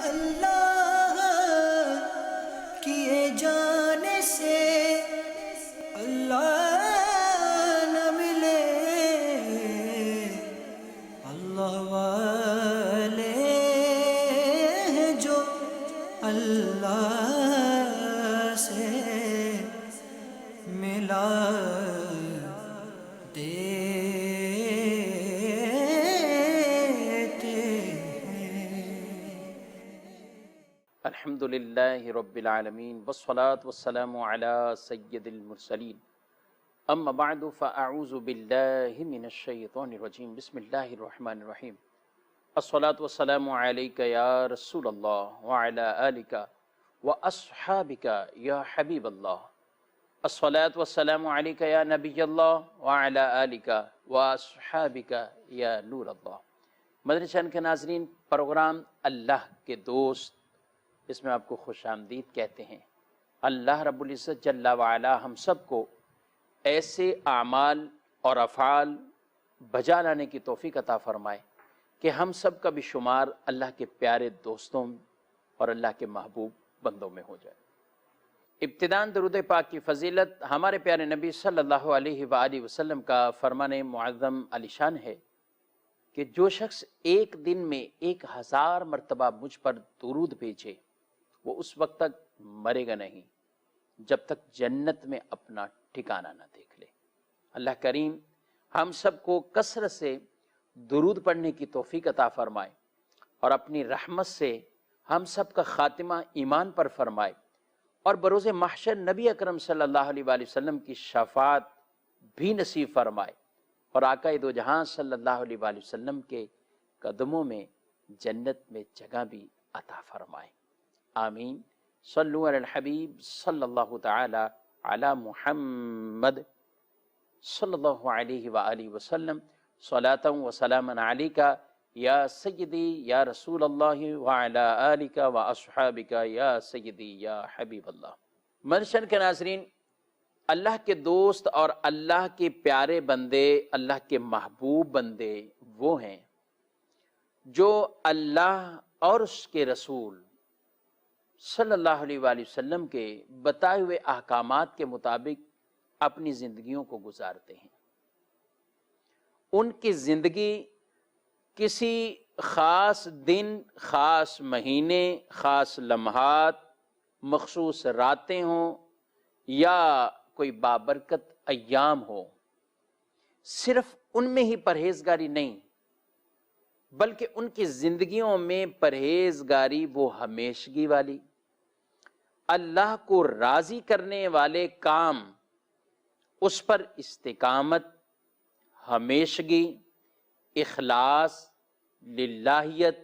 اللہ کیے جانے سے اللہ نہ ملے، اللہ والے ہیں جو اللہ سے ملا الحمدللہ رب العالمین والصلاة والسلام علی سید المرسلین، اما بعد فاعوذ باللہ من الشیطان الرجیم، بسم اللہ الرحمن الرحیم۔ الصلاة والسلام علیک یا رسول اللہ وعلی آلک واصحابک یا حبیب اللہ۔ الصلاة والسلام علیک یا نبی اللہ وعلی آلک واصحابک یا نور اللہ۔ مدنی چینل کے ناظرین، پروگرام اللہ کے دوست، اس میں آپ کو خوش آمدید کہتے ہیں۔ اللہ رب العزت جل وعلا ہم سب کو ایسے اعمال اور افعال بجا لانے کی توفیق عطا فرمائے کہ ہم سب کا بھی شمار اللہ کے پیارے دوستوں اور اللہ کے محبوب بندوں میں ہو جائے۔ ابتداً درود پاک کی فضیلت ہمارے پیارے نبی صلی اللہ علیہ وآلہ وسلم کا فرمان معظم علی شان ہے کہ جو شخص ایک دن میں 1000 مرتبہ مجھ پر درود بھیجے وہ اس وقت تک مرے گا نہیں جب تک جنت میں اپنا ٹھکانہ نہ دیکھ لے۔ اللہ کریم ہم سب کو کثرت سے درود پڑھنے کی توفیق عطا فرمائے اور اپنی رحمت سے ہم سب کا خاتمہ ایمان پر فرمائے، اور بروز محشر نبی اکرم صلی اللہ علیہ وآلہ وسلم کی شفاعت بھی نصیب فرمائے، اور آقا دو جہاں صلی اللہ علیہ وآلہ وسلم کے قدموں میں جنت میں جگہ بھی عطا فرمائے۔ آمین۔ صلو علی الحبیب صلی اللہ تعالی علی محمد صلی اللہ علیہ وآلہ وسلم، صلاۃ و سلاما علیکا یا سیدی یا رسول اللہ وعلی آلک و اصحابک یا سیدی یا حبیب اللہ۔ منشن کے ناظرین، اللہ کے دوست اور اللہ کے پیارے بندے، اللہ کے محبوب بندے وہ ہیں جو اللہ اور اس کے رسول صلی اللہ علیہ وآلہ وسلم کے بتائے ہوئے احکامات کے مطابق اپنی زندگیوں کو گزارتے ہیں۔ ان کی زندگی کسی خاص دن، خاص مہینے، خاص لمحات، مخصوص راتیں ہوں یا کوئی بابرکت ایام ہو، صرف ان میں ہی پرہیزگاری نہیں بلکہ ان کی زندگیوں میں پرہیزگاری وہ ہمیشگی والی، اللہ کو راضی کرنے والے کام، اس پر استقامت، ہمیشگی، اخلاص، للہیت،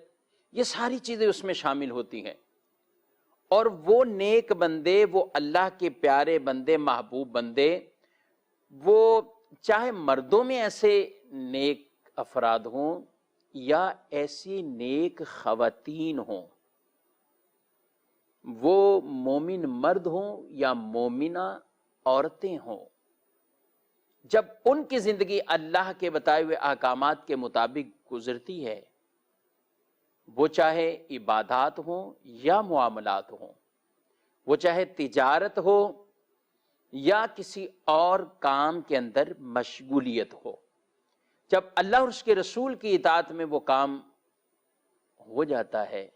یہ ساری چیزیں اس میں شامل ہوتی ہیں۔ اور وہ نیک بندے، وہ اللہ کے پیارے بندے، محبوب بندے، وہ چاہے مردوں میں ایسے نیک افراد ہوں یا ایسی نیک خواتین ہوں، وہ مومن مرد ہوں یا مومنہ عورتیں ہوں، جب ان کی زندگی اللہ کے بتائے ہوئے احکامات کے مطابق گزرتی ہے، وہ چاہے عبادات ہوں یا معاملات ہوں، وہ چاہے تجارت ہو یا کسی اور کام کے اندر مشغولیت ہو، جب اللہ اور اس کے رسول کی اطاعت میں وہ کام ہو جاتا ہے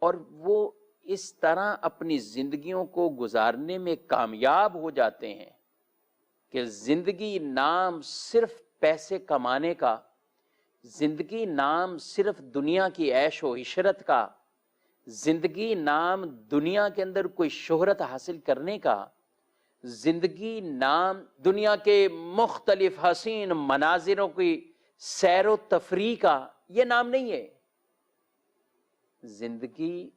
اور وہ اس طرح اپنی زندگیوں کو گزارنے میں کامیاب ہو جاتے ہیں کہ زندگی نام صرف پیسے کمانے کا، زندگی نام صرف دنیا کی عیش و عشرت کا، زندگی نام دنیا کے اندر کوئی شہرت حاصل کرنے کا، زندگی نام دنیا کے مختلف حسین مناظروں کی سیر و تفریح کا، یہ نام نہیں ہے۔ زندگی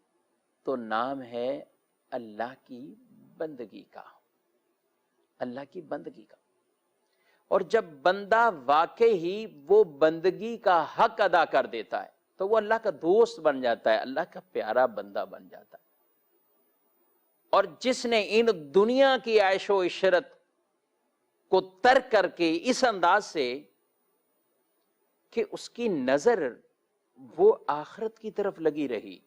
تو نام ہے اللہ کی بندگی کا، اللہ کی بندگی کا۔ اور جب بندہ واقعی ہی وہ بندگی کا حق ادا کر دیتا ہے تو وہ اللہ کا دوست بن جاتا ہے، اللہ کا پیارا بندہ بن جاتا ہے۔ اور جس نے ان دنیا کی عیش و عشرت کو ترک کر کے اس انداز سے کہ اس کی نظر وہ آخرت کی طرف لگی رہی،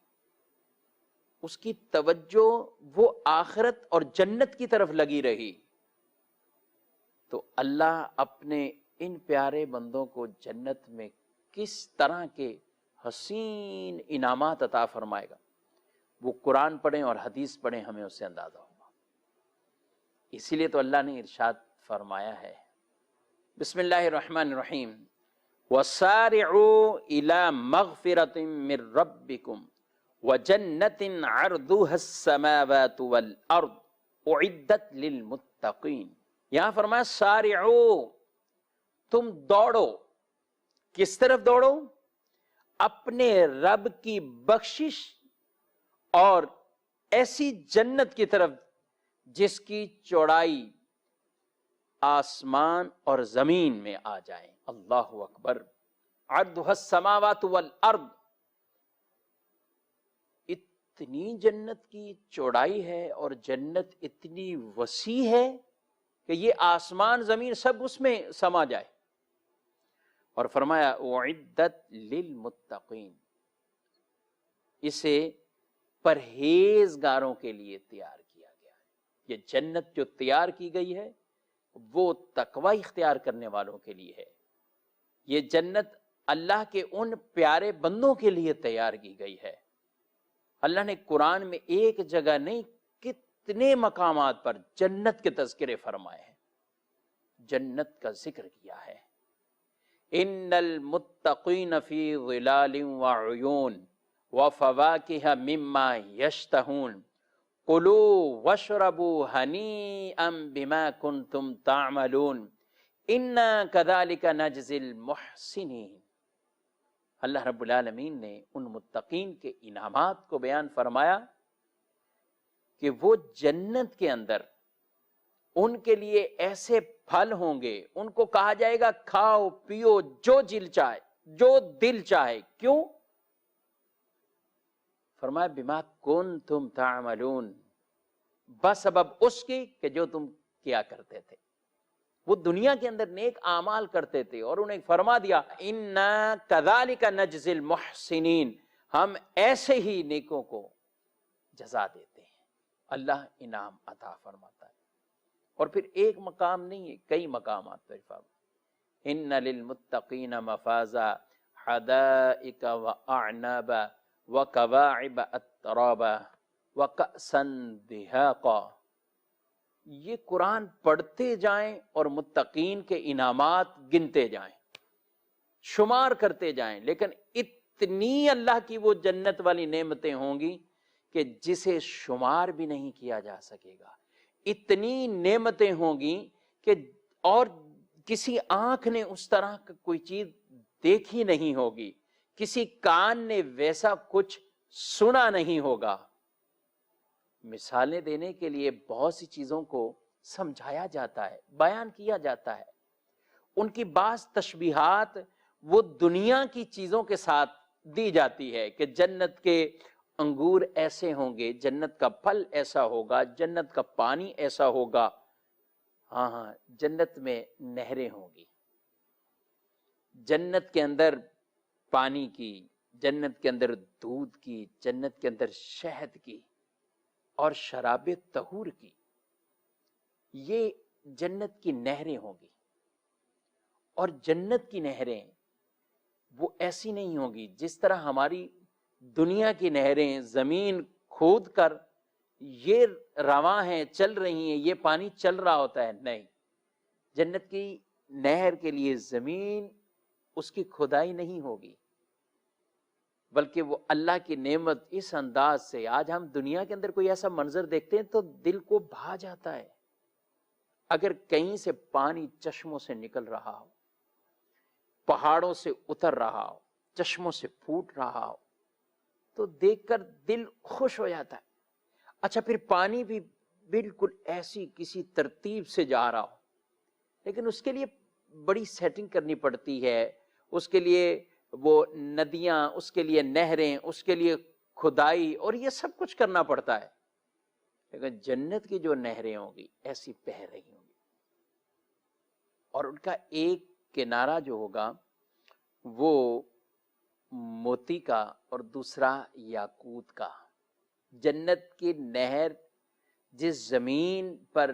اس کی توجہ وہ آخرت اور جنت کی طرف لگی رہی تو اللہ اپنے ان پیارے بندوں کو جنت میں کس طرح کے حسین انعامات عطا فرمائے گا. وہ قرآن پڑھیں اور حدیث پڑھیں، ہمیں اس سے اندازہ ہوگا. اسی لیے تو اللہ نے ارشاد فرمایا ہے، بسم اللہ الرحمن الرحیم، وَسَارِعُوا إِلَى مَغْفِرَةٍ مِّن رَّبِّكُمْ وَجَنَّةٍ عَرْضُهَا السَّمَاوَاتُ وَالْأَرْضُ أُعِدَّتْ لِلْمُتَّقِينَ. یہاں فرمایا سارعو، تم دوڑو. کس طرف دوڑو؟ اپنے رب کی بخشش اور ایسی جنت کی طرف جس کی چوڑائی آسمان اور زمین میں آ جائے. اللہ اکبر. عرضها السماوات والارض، اتنی جنت کی چوڑائی ہے اور جنت اتنی وسیع ہے کہ یہ آسمان زمین سب اس میں سما جائے. اور فرمایا اعدت للمتقین، اسے پرہیزگاروں کے لیے تیار کیا گیا ہے. یہ جنت جو تیار کی گئی ہے وہ تقوی اختیار کرنے والوں کے لیے ہے. یہ جنت اللہ کے ان پیارے بندوں کے لیے تیار کی گئی ہے. اللہ نے قرآن میں ایک جگہ نہیں کتنے مقامات پر جنت کے تذکرے فرمائے ہیں، جنت کا ذکر کیا ہے. ان المتقین فی ظلال وعیون وفواکہ مما یشتہون کلوا واشربوا ہنیئا بما کنتم تعملون انا کذالک نجزی المحسنین. اللہ رب العالمین نے ان متقین کے انعامات کو بیان فرمایا کہ وہ جنت کے اندر ان کے لیے ایسے پھل ہوں گے، ان کو کہا جائے گا کھاؤ پیو جو دل چاہے. کیوں؟ فرمایا بما کنتم تعملون، بسبب اس کی کہ جو تم کیا کرتے تھے. وہ دنیا کے اندر نیک اعمال کرتے تھے اور انہیں فرما دیا انا کذالک نجزی المحسنین، ہم ایسے ہی نیکوں کو جزا دیتے ہیں. اللہ انعام عطا فرماتا ہے. اور پھر ایک مقام نہیں ہے، کئی مقامات پر فرمایا ان للمتقین مفازا حدائق واعنابا وکواعب اترابا وکأسا دہاقا. یہ قرآن پڑھتے جائیں اور متقین کے انعامات گنتے جائیں، شمار کرتے جائیں، لیکن اتنی اللہ کی وہ جنت والی نعمتیں ہوں گی کہ جسے شمار بھی نہیں کیا جا سکے گا. اتنی نعمتیں ہوں گی کہ اور کسی آنکھ نے اس طرح کا کوئی چیز دیکھی نہیں ہوگی، کسی کان نے ویسا کچھ سنا نہیں ہوگا. مثالیں دینے کے لیے بہت سی چیزوں کو سمجھایا جاتا ہے، بیان کیا جاتا ہے. ان کی بعض تشبیہات وہ دنیا کی چیزوں کے ساتھ دی جاتی ہے کہ جنت کے انگور ایسے ہوں گے، جنت کا پھل ایسا ہوگا، جنت کا پانی ایسا ہوگا. ہاں جنت میں نہریں ہوں گی، جنت کے اندر پانی کی، جنت کے اندر دودھ کی، جنت کے اندر شہد کی اور شراب طہور کی. یہ جنت کی نہریں ہوں گی. اور جنت کی نہریں وہ ایسی نہیں ہوں گی جس طرح ہماری دنیا کی نہریں زمین کھود کر یہ رواں ہیں، چل رہی ہیں، یہ پانی چل رہا ہوتا ہے. نہیں، جنت کی نہر کے لیے زمین اس کی کھدائی نہیں ہوگی، بلکہ وہ اللہ کی نعمت اس انداز سے. آج ہم دنیا کے اندر کوئی ایسا منظر دیکھتے ہیں تو دل کو بھا جاتا ہے. اگر کہیں سے پانی چشموں سے نکل رہا ہو، پہاڑوں سے اتر رہا ہو، چشموں سے پھوٹ رہا ہو تو دیکھ کر دل خوش ہو جاتا ہے. اچھا پھر پانی بھی بالکل ایسی کسی ترتیب سے جا رہا ہو، لیکن اس کے لیے بڑی سیٹنگ کرنی پڑتی ہے، اس کے لیے وہ ندیاں، اس کے لیے نہریں، اس کے لیے کھدائی اور یہ سب کچھ کرنا پڑتا ہے. لیکن جنت کی جو نہریں ہوں گی ایسی بہہ رہی ہوں گی، اور ان کا ایک کنارہ جو ہوگا وہ موتی کا اور دوسرا یاقوت کا. جنت کی نہر جس زمین پر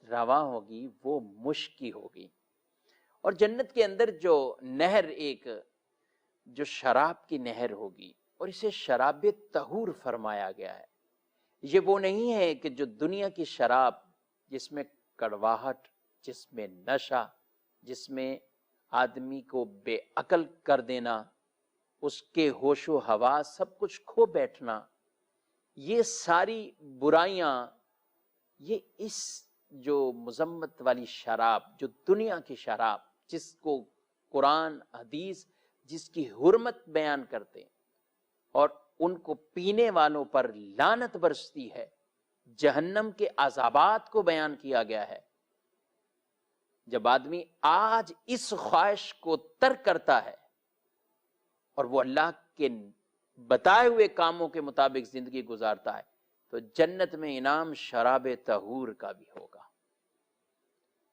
رواں ہوگی وہ مشک کی ہوگی، اور جنت کے اندر جو نہر ایک جو شراب کی نہر ہوگی، اور اسے شراب طہور فرمایا گیا ہے۔ یہ وہ نہیں ہے کہ جو دنیا کی شراب جس میں کڑواہٹ، جس میں نشہ، جس میں آدمی کو بے عقل کر دینا، اس کے ہوش و حواس سب کچھ کھو بیٹھنا، یہ ساری برائیاں، یہ اس جو مذمت والی شراب، جو دنیا کی شراب جس کو قرآن حدیث جس کی حرمت بیان کرتے ہیں اور ان کو پینے والوں پر لعنت برستی ہے، جہنم کے عذابات کو بیان کیا گیا ہے۔ جب آدمی آج اس خواہش کو ترک کرتا ہے اور وہ اللہ کے بتائے ہوئے کاموں کے مطابق زندگی گزارتا ہے، تو جنت میں انعام شراب طہور کا بھی ہوگا۔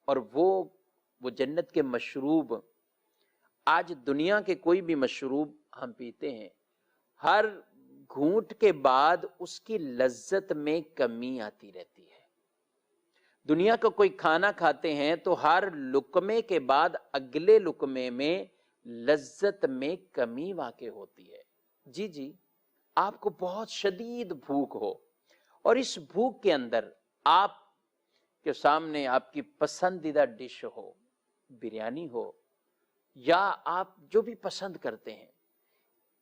اور وہ جنت کے مشروب، آج دنیا کے کوئی بھی مشروب ہم پیتے ہیں، ہر گھونٹ کے بعد اس کی لذت میں کمی آتی رہتی ہے۔ دنیا کا کوئی کھانا کھاتے ہیں تو ہر لقمے کے بعد اگلے لقمے میں لذت میں کمی واقع ہوتی ہے۔ جی آپ کو بہت شدید بھوک ہو، اور اس بھوک کے اندر آپ کے سامنے آپ کی پسندیدہ ڈش ہو، بریانی ہو، یا آپ جو بھی پسند کرتے ہیں،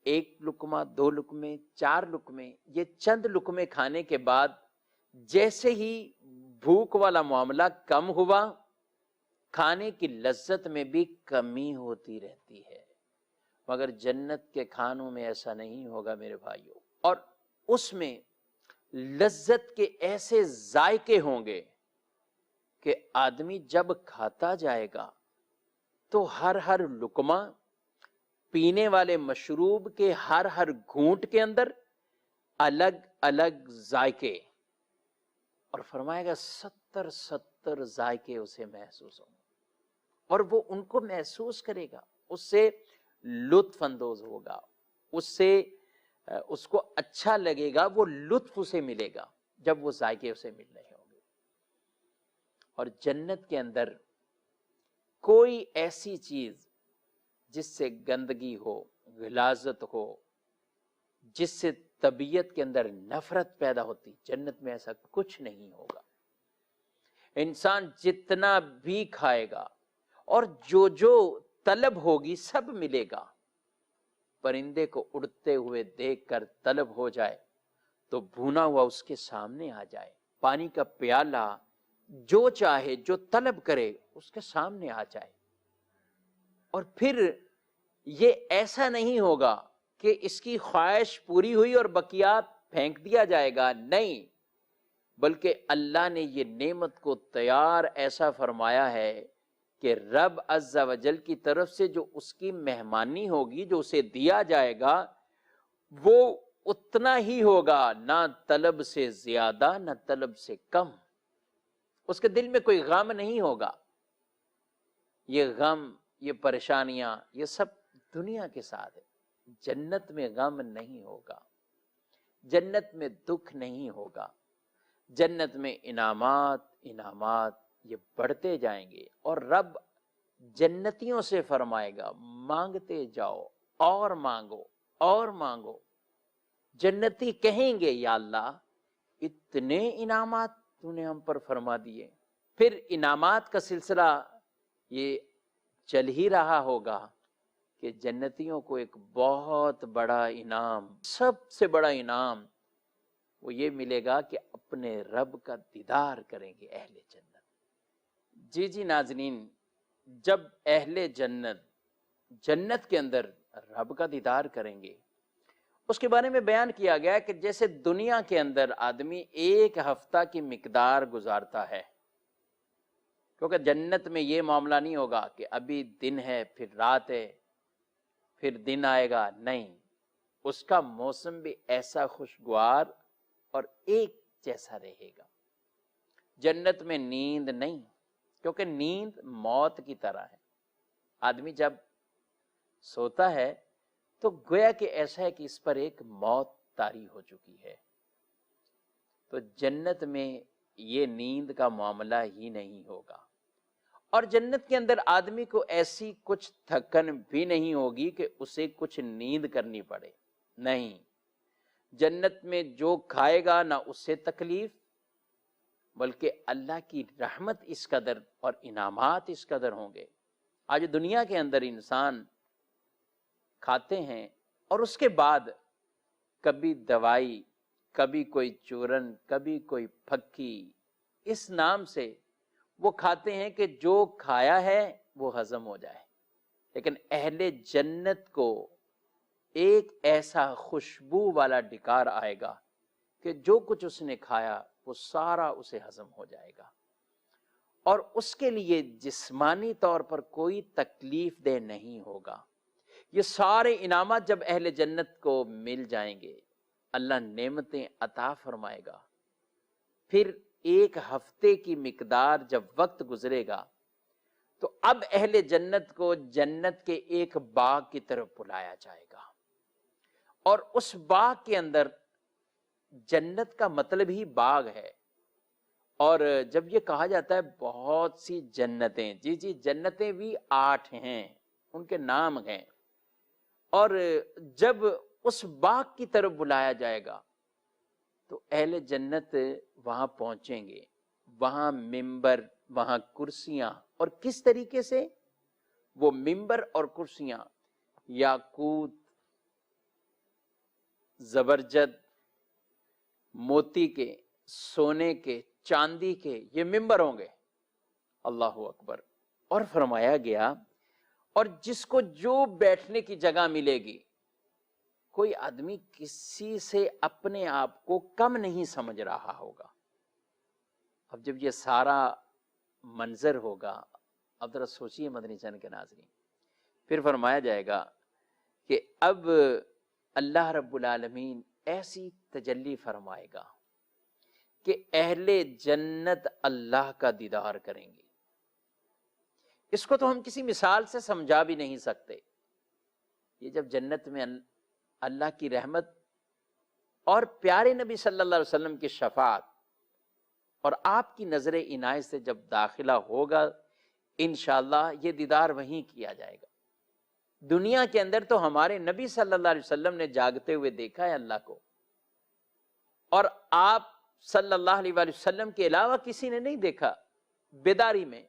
ایک لقمہ، دو لقمے، چار لقمے، یہ چند لقمے کھانے کے بعد جیسے ہی بھوک والا معاملہ کم ہوا، کھانے کی لذت میں بھی کمی ہوتی رہتی ہے۔ مگر جنت کے کھانوں میں ایسا نہیں ہوگا میرے بھائیوں، اور اس میں لذت کے ایسے ذائقے ہوں گے کہ آدمی جب کھاتا جائے گا تو ہر لقمہ، پینے والے مشروب کے ہر گھونٹ کے اندر الگ الگ ذائقے، اور فرمائے گا 70 ذائقے اسے محسوس ہوں، اور وہ ان کو محسوس کرے گا، اس سے لطف اندوز ہوگا، اس کو اچھا لگے گا، وہ لطف اسے ملے گا جب وہ ذائقے اسے مل رہے ہوں گے۔ اور جنت کے اندر کوئی ایسی چیز جس سے گندگی ہو، غلاظت ہو، جس سے طبیعت کے اندر نفرت پیدا ہوتی، جنت میں ایسا کچھ نہیں ہوگا۔ انسان جتنا بھی کھائے گا اور جو طلب ہوگی سب ملے گا۔ پرندے کو اڑتے ہوئے دیکھ کر طلب ہو جائے تو بھونا ہوا اس کے سامنے آ جائے، پانی کا پیالہ جو چاہے، جو طلب کرے اس کے سامنے آ جائے۔ اور پھر یہ ایسا نہیں ہوگا کہ اس کی خواہش پوری ہوئی اور بقیہ پھینک دیا جائے گا، نہیں، بلکہ اللہ نے یہ نعمت کو تیار ایسا فرمایا ہے کہ رب عز و جل کی طرف سے جو اس کی مہمانی ہوگی، جو اسے دیا جائے گا، وہ اتنا ہی ہوگا، نہ طلب سے زیادہ نہ طلب سے کم۔ اس کے دل میں کوئی غم نہیں ہوگا۔ یہ غم، یہ پریشانیاں، یہ سب دنیا کے ساتھ ہے۔ جنت میں غم نہیں ہوگا، جنت میں دکھ نہیں ہوگا، جنت میں انعامات یہ بڑھتے جائیں گے، اور رب جنتیوں سے فرمائے گا مانگتے جاؤ اور مانگو اور مانگو۔ جنتی کہیں گے یا اللہ اتنے انعامات تو نے ہم پر فرما دیے۔ پھر انعامات کا سلسلہ یہ چل ہی رہا ہوگا کہ جنتیوں کو ایک بہت بڑا انعام، سب سے بڑا انعام وہ یہ ملے گا کہ اپنے رب کا دیدار کریں گے اہل جنت۔ جی ناظرین، جب اہل جنت کے اندر رب کا دیدار کریں گے، اس کے بارے میں بیان کیا گیا کہ جیسے دنیا کے اندر آدمی ایک ہفتہ کی مقدار گزارتا ہے، کیونکہ جنت میں یہ معاملہ نہیں ہوگا کہ ابھی دن ہے پھر رات ہے پھر دن آئے گا، نہیں، اس کا موسم بھی ایسا خوشگوار اور ایک جیسا رہے گا۔ جنت میں نیند نہیں، کیونکہ نیند موت کی طرح ہے۔ آدمی جب سوتا ہے تو گویا کہ ایسا ہے کہ اس پر ایک موت طاری ہو چکی ہے، تو جنت میں یہ نیند کا معاملہ ہی نہیں ہوگا، اور جنت کے اندر آدمی کو ایسی کچھ تھکن بھی نہیں ہوگی کہ اسے کچھ نیند کرنی پڑے، نہیں، جنت میں جو کھائے گا نہ اس سے تکلیف، بلکہ اللہ کی رحمت اس قدر اور انعامات اس قدر ہوں گے۔ آج دنیا کے اندر انسان کھاتے ہیں اور اس کے بعد کبھی دوائی، کبھی کوئی چورن، کبھی کوئی پھکی، اس نام سے وہ کھاتے ہیں کہ جو کھایا ہے وہ ہضم ہو جائے، لیکن اہل جنت کو ایک ایسا خوشبو والا ڈکار آئے گا کہ جو کچھ اس نے کھایا وہ سارا اسے ہضم ہو جائے گا، اور اس کے لیے جسمانی طور پر کوئی تکلیف دہ نہیں ہوگا۔ یہ سارے انعامات جب اہل جنت کو مل جائیں گے، اللہ نعمتیں عطا فرمائے گا، پھر ایک ہفتے کی مقدار جب وقت گزرے گا تو اب اہل جنت کو جنت کے ایک باغ کی طرف بلایا جائے گا، اور اس باغ کے اندر، جنت کا مطلب ہی باغ ہے، اور جب یہ کہا جاتا ہے بہت سی جنتیں، جی جی جنتیں بھی 8 ہیں، ان کے نام ہیں، اور جب اس باغ کی طرف بلایا جائے گا تو اہل جنت وہاں پہنچیں گے، وہاں ممبر، وہاں کرسیاں، اور کس طریقے سے وہ ممبر اور کرسیاں یاقوت، زبرجد، موتی کے، سونے کے، چاندی کے یہ ممبر ہوں گے، اللہ اکبر۔ اور فرمایا گیا اور جس کو جو بیٹھنے کی جگہ ملے گی، کوئی آدمی کسی سے اپنے آپ کو کم نہیں سمجھ رہا ہوگا۔ اب جب یہ سارا منظر ہوگا، اب ذرا سوچیے مدنی چینل کے ناظرین، پھر فرمایا جائے گا کہ اب اللہ رب العالمین ایسی تجلی فرمائے گا کہ اہل جنت اللہ کا دیدار کریں گے۔ اس کو تو ہم کسی مثال سے سمجھا بھی نہیں سکتے۔ یہ جب جنت میں اللہ کی رحمت اور پیارے نبی صلی اللہ علیہ وسلم کی شفاعت اور آپ کی نظر عنایت سے جب داخلہ ہوگا، انشاءاللہ یہ دیدار وہیں کیا جائے گا۔ دنیا کے اندر تو ہمارے نبی صلی اللہ علیہ وسلم نے جاگتے ہوئے دیکھا ہے اللہ کو، اور آپ صلی اللہ علیہ وآلہ وسلم کے علاوہ کسی نے نہیں دیکھا بیداری میں۔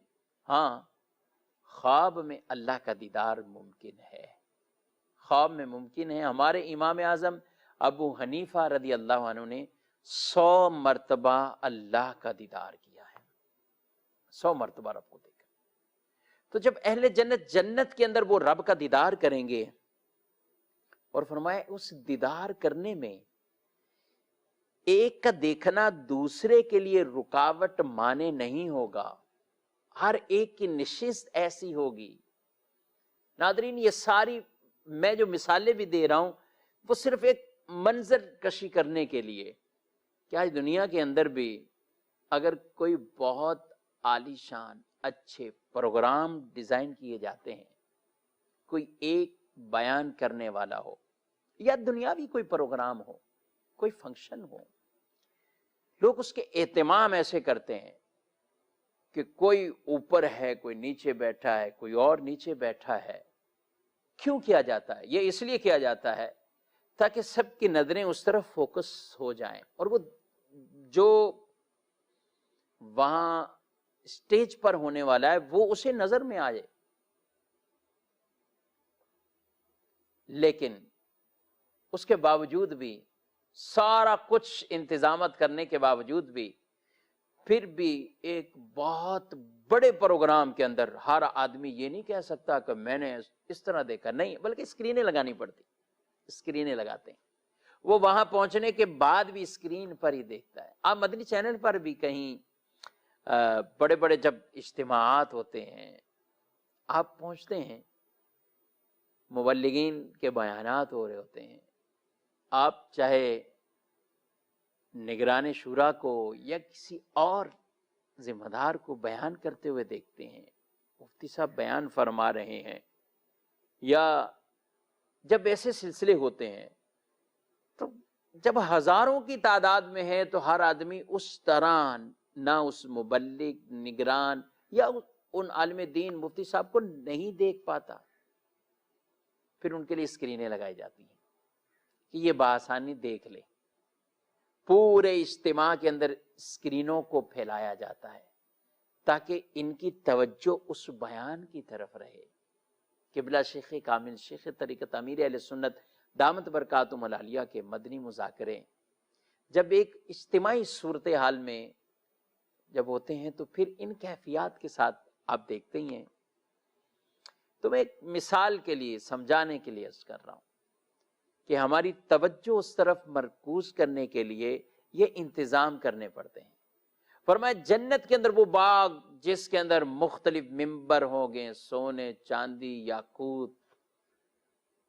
ہاں، خواب میں اللہ کا دیدار ممکن ہے، خواب میں ممکن ہے۔ ہمارے امام اعظم ابو حنیفہ رضی اللہ عنہ نے 100 مرتبہ اللہ کا دیدار کیا ہے، 100 مرتبہ رب کو دیکھا۔ تو جب اہل جنت جنت کے اندر وہ رب کا دیدار کریں گے، اور فرمایا اس دیدار کرنے میں ایک کا دیکھنا دوسرے کے لیے رکاوٹ مانے نہیں ہوگا، ہر ایک کی نشست ایسی ہوگی۔ ناظرین، یہ ساری میں جو مثالیں بھی دے رہا ہوں وہ صرف ایک منظر کشی کرنے کے لیے کہ آج دنیا کے اندر بھی اگر کوئی بہت عالی شان اچھے پروگرام ڈیزائن کیے جاتے ہیں، کوئی ایک بیان کرنے والا ہو یا دنیاوی کوئی پروگرام ہو، کوئی فنکشن ہو، لوگ اس کے اہتمام ایسے کرتے ہیں کہ کوئی اوپر ہے، کوئی نیچے بیٹھا ہے، کوئی اور نیچے بیٹھا ہے۔ کیوں کیا جاتا ہے؟ یہ اس لیے کیا جاتا ہے تاکہ سب کی نظریں اس طرف فوکس ہو جائیں، اور وہ جو وہاں اسٹیج پر ہونے والا ہے وہ اسے نظر میں آ جائے۔ لیکن اس کے باوجود بھی، سارا کچھ انتظامات کرنے کے باوجود بھی، پھر بھی ایک بہت بڑے پروگرام کے اندر ہر آدمی یہ نہیں کہہ سکتا کہ میں نے اس طرح دیکھا، نہیں، بلکہ اسکرینیں لگانی پڑتی، اسکرینیں لگاتے ہیں۔ وہ وہاں پہنچنے کے بعد بھی اسکرین پر ہی دیکھتا ہے۔ آپ مدنی چینل پر بھی کہیں بڑے بڑے جب اجتماعات ہوتے ہیں، آپ پہنچتے ہیں، مبلغین کے بیانات ہو رہے ہوتے ہیں، آپ چاہے نگران شورا کو یا کسی اور ذمہ دار کو بیان کرتے ہوئے دیکھتے ہیں، مفتی صاحب بیان فرما رہے ہیں، یا جب ایسے سلسلے ہوتے ہیں تو جب ہزاروں کی تعداد میں ہے تو ہر آدمی اس طرح نہ اس مبلغ، نگران یا ان عالم دین مفتی صاحب کو نہیں دیکھ پاتا، پھر ان کے لیے اسکرینیں لگائی جاتی ہیں کہ یہ بآسانی دیکھ لے. پورے اجتماع کے اندر اسکرینوں کو پھیلایا جاتا ہے تاکہ ان کی توجہ اس بیان کی طرف رہے. قبلہ شیخ کامل، شیخ طریقت امیر اہل سنت دامت برکاتہم العالیہ کے مدنی مذاکرے جب ایک اجتماعی صورتحال میں جب ہوتے ہیں تو پھر ان کیفیات کے ساتھ آپ دیکھتے ہی ہیں. تو میں ایک مثال کے لیے سمجھانے کے لیے عرض کر رہا ہوں کہ ہماری توجہ اس طرف مرکوز کرنے کے لیے یہ انتظام کرنے پڑتے ہیں. فرمایا جنت کے اندر وہ باغ جس کے اندر مختلف ممبر ہوں گے، سونے، چاندی، یاقوت،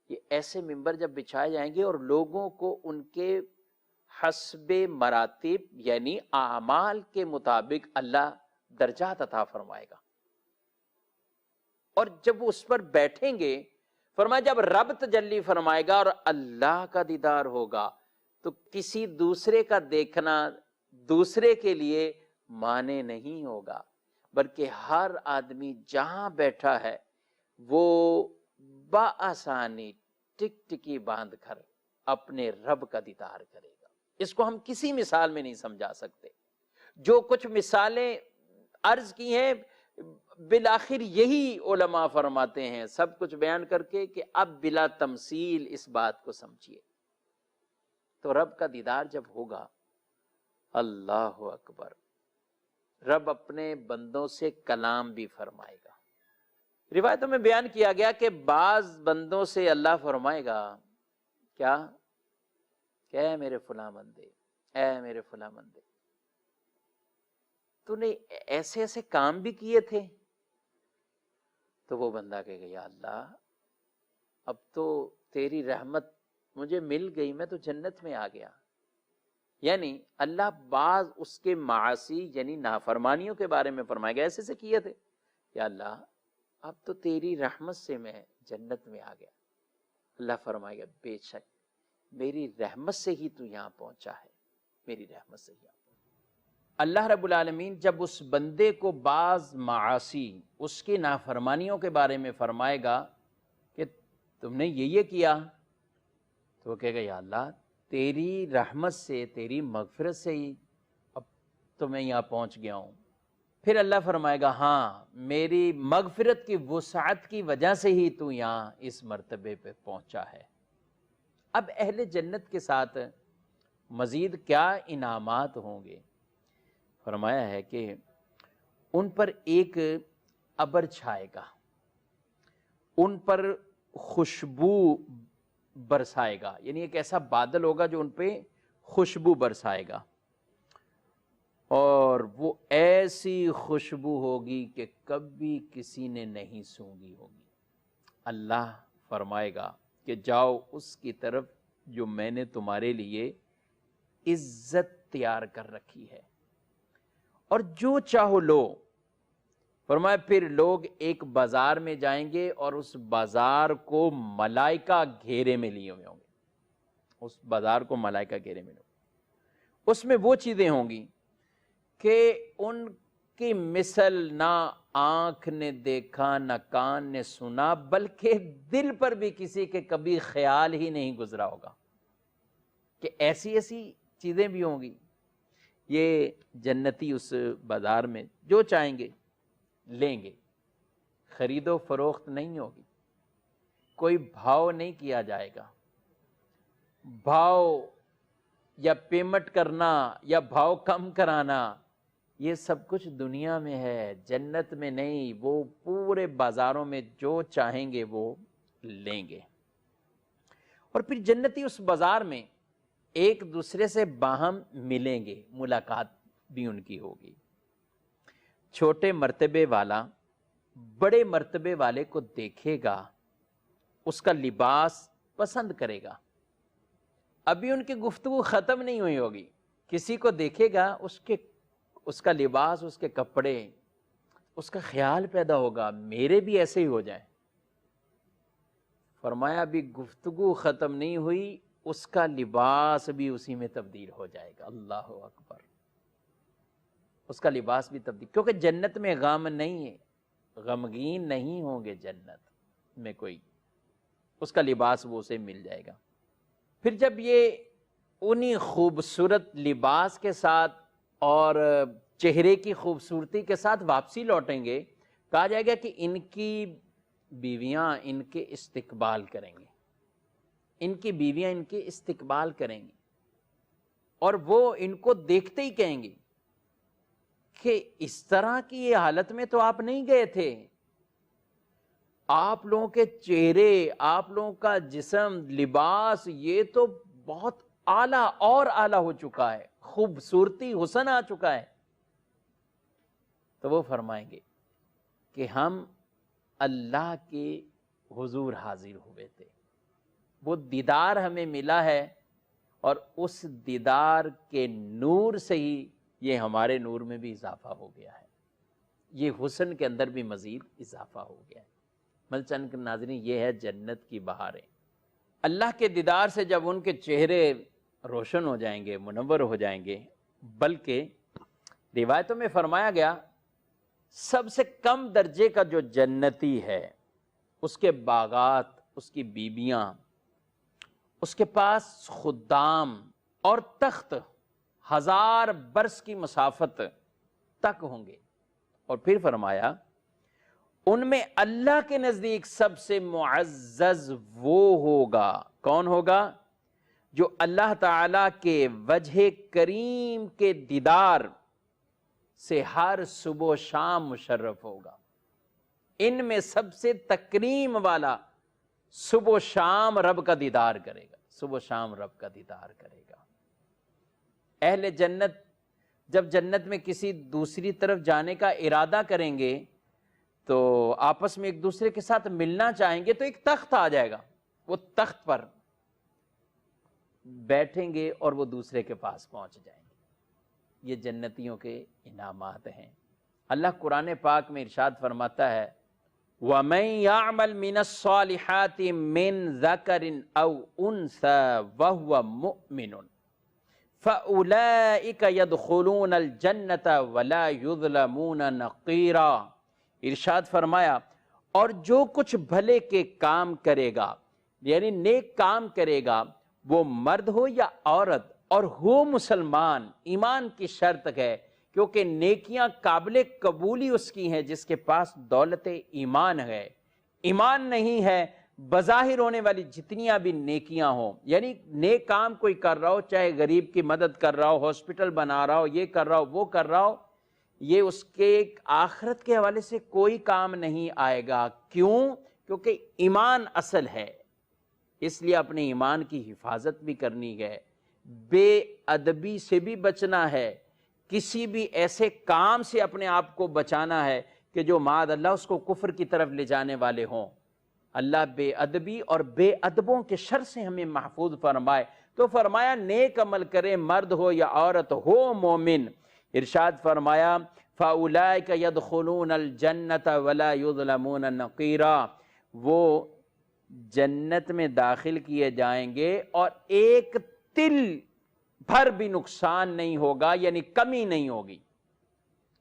یہ ایسے ممبر جب بچھائے جائیں گے اور لوگوں کو ان کے حسب مراتب یعنی اعمال کے مطابق اللہ درجات عطا فرمائے گا. اور جب وہ اس پر بیٹھیں گے، فرمایا جب رب تجلی فرمائے گا اور اللہ کا دیدار ہوگا تو کسی دوسرے کا دیکھنا دوسرے کے لیے مانے نہیں ہوگا، بلکہ ہر آدمی جہاں بیٹھا ہے وہ بآسانی ٹک ٹکی باندھ کر اپنے رب کا دیدار کرے گا. اس کو ہم کسی مثال میں نہیں سمجھا سکتے. جو کچھ مثالیں عرض کی ہیں بالآخر یہی علماء فرماتے ہیں سب کچھ بیان کر کے کہ اب بلا تمثیل اس بات کو سمجھیے. تو رب کا دیدار جب ہوگا، اللہ اکبر، رب اپنے بندوں سے کلام بھی فرمائے گا. روایتوں میں بیان کیا گیا کہ بعض بندوں سے اللہ فرمائے گا کیا کہ اے میرے فلاں بندے، اے میرے فلاں بندے، تو نے ایسے ایسے کام بھی کیے تھے. تو وہ بندہ کہے گا یا اللہ اب تو تیری رحمت مجھے مل گئی، میں تو جنت میں آ گیا. یعنی اللہ بعض اس کے معاصی یعنی نافرمانیوں کے بارے میں فرمائے گا ایسے سے کیے تھے، یا اللہ اب تو تیری رحمت سے میں جنت میں آ گیا. اللہ فرمائے گا بے شک میری رحمت سے ہی تو یہاں پہنچا ہے، میری رحمت سے ہی یہاں پہنچا. اللہ رب العالمین جب اس بندے کو بعض معاصی اس کی نافرمانیوں کے بارے میں فرمائے گا کہ تم نے یہ کیا، تو وہ کہے گا یا اللہ تیری رحمت سے، تیری مغفرت سے ہی اب تو میں یہاں پہنچ گیا ہوں. پھر اللہ فرمائے گا ہاں میری مغفرت کی وسعت کی وجہ سے ہی تو یہاں اس مرتبے پہ پہنچا ہے. اب اہل جنت کے ساتھ مزید کیا انعامات ہوں گے؟ فرمایا ہے کہ ان پر ایک ابر چھائے گا، ان پر خوشبو برسائے گا، یعنی ایک ایسا بادل ہوگا جو ان پہ خوشبو برسائے گا، اور وہ ایسی خوشبو ہوگی کہ کبھی کسی نے نہیں سونگھی ہوگی. اللہ فرمائے گا کہ جاؤ اس کی طرف جو میں نے تمہارے لیے عزت تیار کر رکھی ہے، اور جو چاہو لو. فرمایا پھر لوگ ایک بازار میں جائیں گے اور اس بازار کو ملائکہ گھیرے میں لیے ہوئے ہوں گے، اس بازار کو ملائکہ گھیرے میں. اس میں وہ چیزیں ہوں گی کہ ان کی مثل نہ آنکھ نے دیکھا نہ کان نے سنا، بلکہ دل پر بھی کسی کے کبھی خیال ہی نہیں گزرا ہوگا کہ ایسی ایسی چیزیں بھی ہوں گی. یہ جنتی اس بازار میں جو چاہیں گے لیں گے، خرید و فروخت نہیں ہوگی، کوئی بھاؤ نہیں کیا جائے گا. بھاؤ یا پیمنٹ کرنا یا بھاؤ کم کرانا یہ سب کچھ دنیا میں ہے، جنت میں نہیں. وہ پورے بازاروں میں جو چاہیں گے وہ لیں گے. اور پھر جنتی اس بازار میں ایک دوسرے سے باہم ملیں گے، ملاقات بھی ان کی ہوگی. چھوٹے مرتبے والا بڑے مرتبے والے کو دیکھے گا، اس کا لباس پسند کرے گا. ابھی ان کی گفتگو ختم نہیں ہوئی ہوگی، کسی کو دیکھے گا اس کا لباس، اس کے کپڑے، اس کا خیال پیدا ہوگا میرے بھی ایسے ہی ہو جائیں. فرمایا ابھی گفتگو ختم نہیں ہوئی، اس کا لباس بھی اسی میں تبدیل ہو جائے گا۔ اللہ اکبر، اس کا لباس بھی تبدیل، کیونکہ جنت میں غم نہیں ہے، غمگین نہیں ہوں گے جنت میں کوئی، اس کا لباس وہ اسے مل جائے گا۔ پھر جب یہ انہی خوبصورت لباس کے ساتھ اور چہرے کی خوبصورتی کے ساتھ واپسی لوٹیں گے، کہا جائے گا کہ ان کی بیویاں ان کے استقبال کریں گے، ان کی بیویاں ان کے استقبال کریں گی، اور وہ ان کو دیکھتے ہی کہیں گے کہ اس طرح کی یہ حالت میں تو آپ نہیں گئے تھے، آپ لوگوں کے چہرے، آپ لوگوں کا جسم، لباس، یہ تو بہت اعلیٰ اور اعلیٰ ہو چکا ہے، خوبصورتی، حسن آ چکا ہے۔ تو وہ فرمائیں گے کہ ہم اللہ کے حضور حاضر ہوئے تھے، وہ دیدار ہمیں ملا ہے، اور اس دیدار کے نور سے ہی یہ ہمارے نور میں بھی اضافہ ہو گیا ہے، یہ حسن کے اندر بھی مزید اضافہ ہو گیا ہے۔ چند ناظرین، یہ ہے جنت کی بہاریں۔ اللہ کے دیدار سے جب ان کے چہرے روشن ہو جائیں گے، منور ہو جائیں گے، بلکہ روایتوں میں فرمایا گیا سب سے کم درجے کا جو جنتی ہے، اس کے باغات، اس کی بیبیاں، اس کے پاس خدام اور تخت 1000 برس کی مسافت تک ہوں گے، اور پھر فرمایا ان میں اللہ کے نزدیک سب سے معزز وہ ہوگا، کون ہوگا؟ جو اللہ تعالی کے وجہ کریم کے دیدار سے ہر صبح و شام مشرف ہوگا۔ ان میں سب سے تکریم والا صبح و شام رب کا دیدار کرے گا، صبح و شام رب کا دیدار کرے گا۔ اہل جنت جب جنت میں کسی دوسری طرف جانے کا ارادہ کریں گے تو آپس میں ایک دوسرے کے ساتھ ملنا چاہیں گے تو ایک تخت آ جائے گا، وہ تخت پر بیٹھیں گے اور وہ دوسرے کے پاس پہنچ جائیں گے۔ یہ جنتیوں کے انعامات ہیں۔ اللہ قرآن پاک میں ارشاد فرماتا ہے وَمَن يَعْمَلْ مِنَ الصَّالِحَاتِ مِن ذَكَرٍ أَوْ أُنثَىٰ وَهُوَ مُؤْمِنٌ فَأُولَٰئِكَ يَدْخُلُونَ الْجَنَّةَ وَلَا يُظْلَمُونَ نَقِيرًا۔ ارشاد فرمایا اور جو کچھ بھلے کے کام کرے گا، یعنی نیک کام کرے گا، وہ مرد ہو یا عورت، اور ہو مسلمان، ایمان کی شرط ہے، کیونکہ نیکیاں قابل قبولی اس کی ہیں جس کے پاس دولت ایمان ہے۔ ایمان نہیں ہے، بظاہر ہونے والی جتنیاں بھی نیکیاں ہوں، یعنی نیک کام کوئی کر رہا ہو، چاہے غریب کی مدد کر رہا ہو، ہاسپٹل بنا رہا ہو، یہ کر رہا ہو، وہ کر رہا ہو، یہ اس کے آخرت کے حوالے سے کوئی کام نہیں آئے گا۔ کیوں؟ کیونکہ ایمان اصل ہے، اس لیے اپنے ایمان کی حفاظت بھی کرنی ہے، بے ادبی سے بھی بچنا ہے، کسی بھی ایسے کام سے اپنے آپ کو بچانا ہے کہ جو معاذ اللہ اس کو کفر کی طرف لے جانے والے ہوں۔ اللہ بے ادبی اور بے ادبوں کے شر سے ہمیں محفوظ فرمائے۔ تو فرمایا نیک عمل کرے، مرد ہو یا عورت ہو مومن۔ ارشاد فرمایا فَأُولَٰئِكَ يَدْخُلُونَ الْجَنَّةَ وَلَا يُظْلَمُونَ نَقِيرًا، وہ جنت میں داخل کیے جائیں گے اور ایک تل بھر بھی نقصان نہیں ہوگا، یعنی کمی نہیں ہوگی۔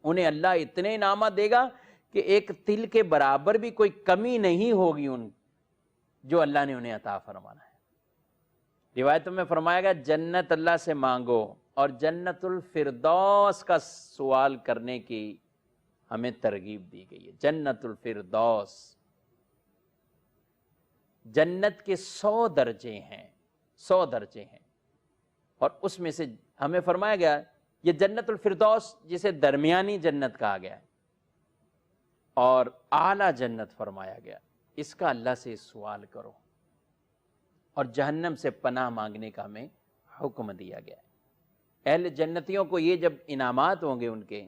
انہیں اللہ اتنے انعامات دے گا کہ ایک تل کے برابر بھی کوئی کمی نہیں ہوگی ان جو اللہ نے انہیں عطا فرمانا ہے۔ روایتوں میں فرمایا گیا جنت اللہ سے مانگو، اور جنت الفردوس کا سوال کرنے کی ہمیں ترغیب دی گئی ہے۔ جنت الفردوس، جنت کے 100 درجے ہیں، 100 درجے ہیں، اور اس میں سے ہمیں فرمایا گیا یہ جنت الفردوس جسے درمیانی جنت کہا گیا ہے اور اعلیٰ جنت فرمایا گیا، اس کا اللہ سے سوال کرو، اور جہنم سے پناہ مانگنے کا ہمیں حکم دیا گیا ہے۔ اہل جنتیوں کو یہ جب انعامات ہوں گے ان کے،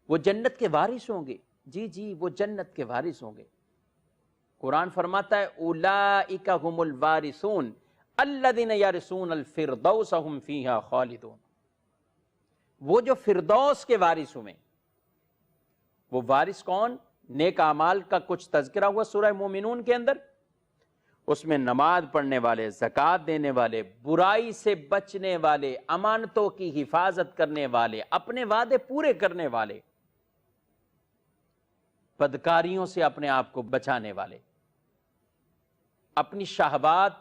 وہ جنت کے وارث ہوں گے، جی وہ جنت کے وارث ہوں گے۔ قرآن فرماتا ہے اولئک هم الوارثون الذین یرثون الفردوس هم فیہا خالدون، وہ جو فردوس کے وارث ہوئے، وہ وارث کون؟ نیک اعمال کا کچھ تذکرہ ہوا سورہ مومنون کے اندر، اس میں نماز پڑھنے والے، زکوٰۃ دینے والے، برائی سے بچنے والے، امانتوں کی حفاظت کرنے والے، اپنے وعدے پورے کرنے والے، بدکاریوں سے اپنے آپ کو بچانے والے، اپنی شہوات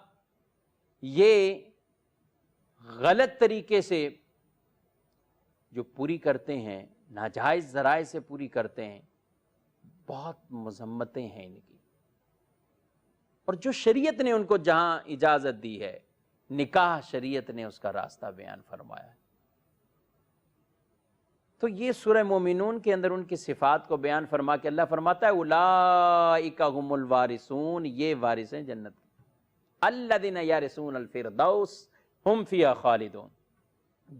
یہ غلط طریقے سے جو پوری کرتے ہیں، ناجائز ذرائع سے پوری کرتے ہیں، بہت مذمتیں ہیں ان کی۔ اور جو شریعت نے ان کو جہاں اجازت دی ہے، نکاح شریعت نے اس کا راستہ بیان فرمایا ہے۔ تو یہ سورہ مومنون کے اندر ان کی صفات کو بیان فرما کے اللہ فرماتا ہے اولئک هم الوارثون، یہ وارث ہیں جنت کے، الذین یرثون الفردوس ہم فیہا خالدون،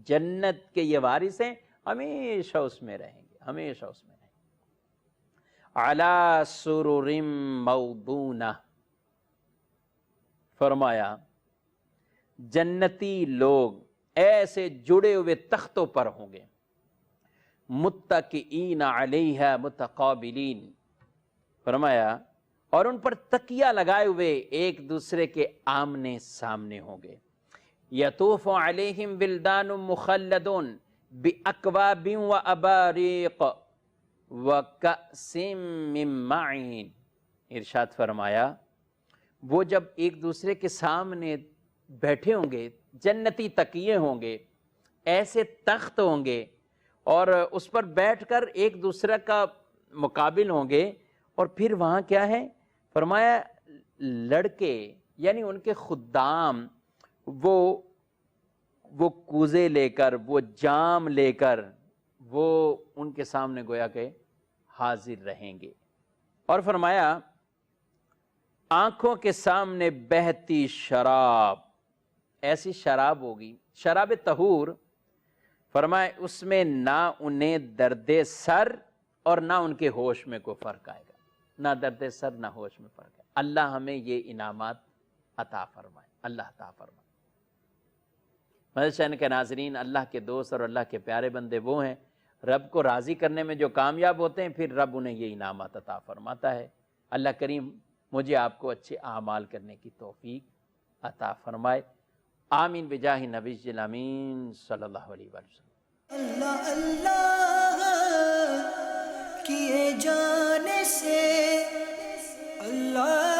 جنت کے یہ وارث ہیں، ہمیشہ اس میں رہیں گے، ہمیشہ اس میں رہیں گے۔ علی سرر موضونہ، فرمایا جنتی لوگ ایسے جڑے ہوئے تختوں پر ہوں گے، متکئین علیہا متقابلین، فرمایا اور ان پر تکیہ لگائے ہوئے ایک دوسرے کے آمنے سامنے ہوں گے۔ یطوف علیہم ولدان مخلدون باکواب واباریق وکأس من معین، ارشاد فرمایا وہ جب ایک دوسرے کے سامنے بیٹھے ہوں گے، جنتی تکیے ہوں گے، ایسے تخت ہوں گے، اور اس پر بیٹھ کر ایک دوسرے کا مقابل ہوں گے، اور پھر وہاں کیا ہے؟ فرمایا لڑکے یعنی ان کے خدام وہ کوزے لے کر، وہ جام لے کر، وہ ان کے سامنے گویا کہ حاضر رہیں گے، اور فرمایا آنکھوں کے سامنے بہتی شراب، ایسی شراب ہوگی، شراب طہور، فرمائے اس میں نہ انہیں درد سر اور نہ ان کے ہوش میں کوئی فرق آئے گا، نہ درد سر نہ ہوش میں فرق ہے۔ اللہ ہمیں یہ انعامات عطا فرمائے، اللہ عطا فرمائے۔ مدد شہن کے ناظرین، اللہ کے دوست اور اللہ کے پیارے بندے وہ ہیں، رب کو راضی کرنے میں جو کامیاب ہوتے ہیں، پھر رب انہیں یہ انعامات عطا فرماتا ہے۔ اللہ کریم مجھے آپ کو اچھے اعمال کرنے کی توفیق عطا فرمائے، آمین بجاہ نبی الامین صلی اللہ علیہ وسلم۔ اللہ اللہ کیے جانے سے اللہ